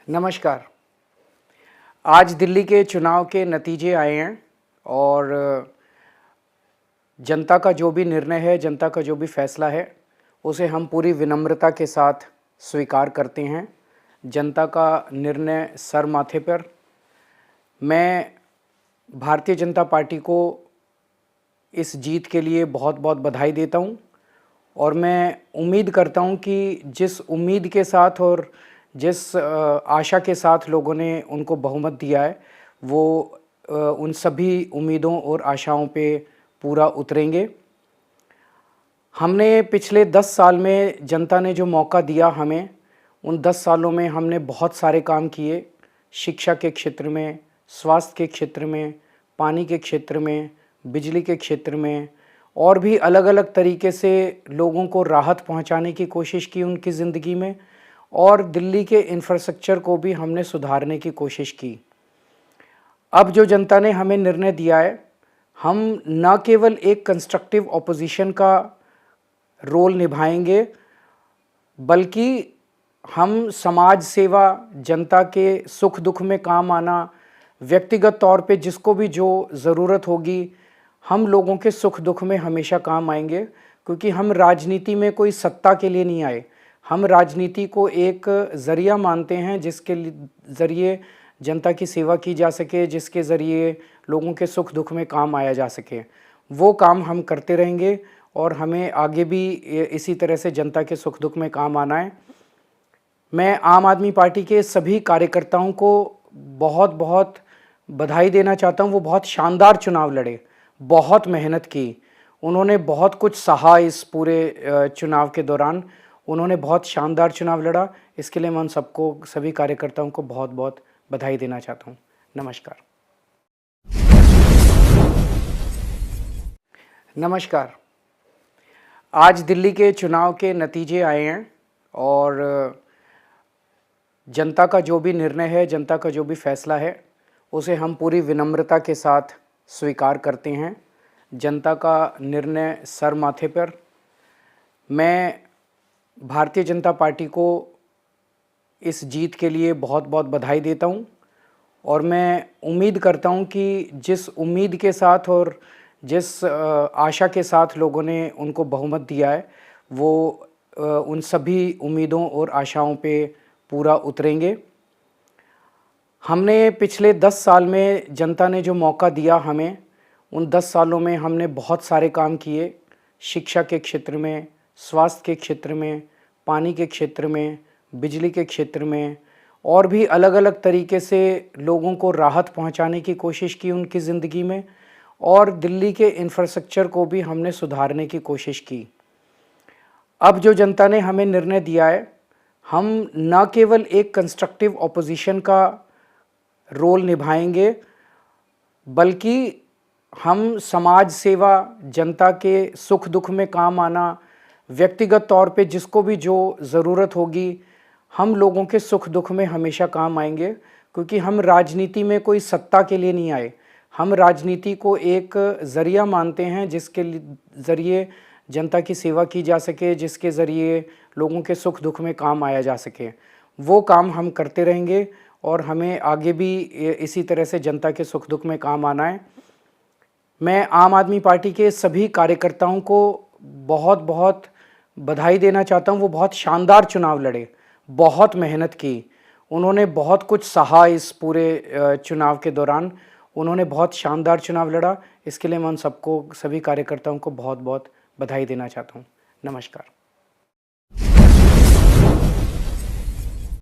नमस्कार। आज दिल्ली के चुनाव के नतीजे आए हैं और जनता का जो भी निर्णय है, जनता का जो भी फैसला है, उसे हम पूरी विनम्रता के साथ स्वीकार करते हैं। जनता का निर्णय सर माथे पर। मैं भारतीय जनता पार्टी को इस जीत के लिए बहुत बहुत बधाई देता हूं और मैं उम्मीद करता हूं कि जिस उम्मीद के साथ और जिस आशा के साथ लोगों ने उनको बहुमत दिया है, वो उन सभी उम्मीदों और आशाओं पे पूरा उतरेंगे। हमने पिछले 10 साल में जनता ने जो मौका दिया हमें, उन 10 सालों में हमने बहुत सारे काम किए। शिक्षा के क्षेत्र में, स्वास्थ्य के क्षेत्र में, पानी के क्षेत्र में, बिजली के क्षेत्र में और भी अलग अलग तरीके से लोगों को राहत पहुंचाने की कोशिश की उनकी ज़िंदगी में, और दिल्ली के इंफ्रास्ट्रक्चर को भी हमने सुधारने की कोशिश की। अब जो जनता ने हमें निर्णय दिया है, हम न केवल एक कंस्ट्रक्टिव ऑपोजिशन का रोल निभाएंगे, बल्कि हम समाज सेवा, जनता के सुख दुख में काम आना, व्यक्तिगत तौर पे जिसको भी जो ज़रूरत होगी, हम लोगों के सुख दुख में हमेशा काम आएंगे। क्योंकि हम राजनीति में कोई सत्ता के लिए नहीं आए, हम राजनीति को एक ज़रिया मानते हैं जिसके ज़रिए जनता की सेवा की जा सके, जिसके ज़रिए लोगों के सुख दुख में काम आया जा सके। वो काम हम करते रहेंगे और हमें आगे भी इसी तरह से जनता के सुख दुख में काम आना है। मैं आम आदमी पार्टी के सभी कार्यकर्ताओं को बहुत बहुत बधाई देना चाहता हूँ। वो बहुत शानदार चुनाव लड़े, बहुत मेहनत की, उन्होंने बहुत कुछ सहा इस पूरे चुनाव के दौरान। उन्होंने बहुत शानदार चुनाव लड़ा। इसके लिए मैं उन सबको, सभी कार्यकर्ताओं को बहुत बहुत बधाई देना चाहता हूँ। नमस्कार। नमस्कार। आज दिल्ली के चुनाव के नतीजे आए हैं और जनता का जो भी निर्णय है, जनता का जो भी फैसला है, उसे हम पूरी विनम्रता के साथ स्वीकार करते हैं। जनता का निर्णय सर माथे पर। मैं भारतीय जनता पार्टी को इस जीत के लिए बहुत बहुत बधाई देता हूं और मैं उम्मीद करता हूं कि जिस उम्मीद के साथ और जिस आशा के साथ लोगों ने उनको बहुमत दिया है, वो उन सभी उम्मीदों और आशाओं पे पूरा उतरेंगे। हमने पिछले 10 साल में जनता ने जो मौका दिया हमें, उन 10 सालों में हमने बहुत सारे काम किए। शिक्षा के क्षेत्र में, स्वास्थ्य के क्षेत्र में, पानी के क्षेत्र में, बिजली के क्षेत्र में और भी अलग अलग तरीके से लोगों को राहत पहुंचाने की कोशिश की उनकी ज़िंदगी में, और दिल्ली के इंफ्रास्ट्रक्चर को भी हमने सुधारने की कोशिश की। अब जो जनता ने हमें निर्णय दिया है, हम न केवल एक कंस्ट्रक्टिव ऑपोजिशन का रोल निभाएंगे, बल्कि हम समाज सेवा, जनता के सुख दुख में काम आना, व्यक्तिगत तौर पे जिसको भी जो ज़रूरत होगी, हम लोगों के सुख दुख में हमेशा काम आएंगे। क्योंकि हम राजनीति में कोई सत्ता के लिए नहीं आए, हम राजनीति को एक ज़रिया मानते हैं जिसके ज़रिए जनता की सेवा की जा सके, जिसके ज़रिए लोगों के सुख दुख में काम आया जा सके। वो काम हम करते रहेंगे और हमें आगे भी इसी तरह से जनता के सुख दुख में काम आना है। मैं आम आदमी पार्टी के सभी कार्यकर्ताओं को बहुत बहुत बधाई देना चाहता हूँ। वो बहुत शानदार चुनाव लड़े, बहुत मेहनत की, उन्होंने बहुत कुछ सहा इस पूरे चुनाव के दौरान। उन्होंने बहुत शानदार चुनाव लड़ा। इसके लिए मैं उन सबको, सभी कार्यकर्ताओं को बहुत बहुत बधाई देना चाहता हूँ। नमस्कार।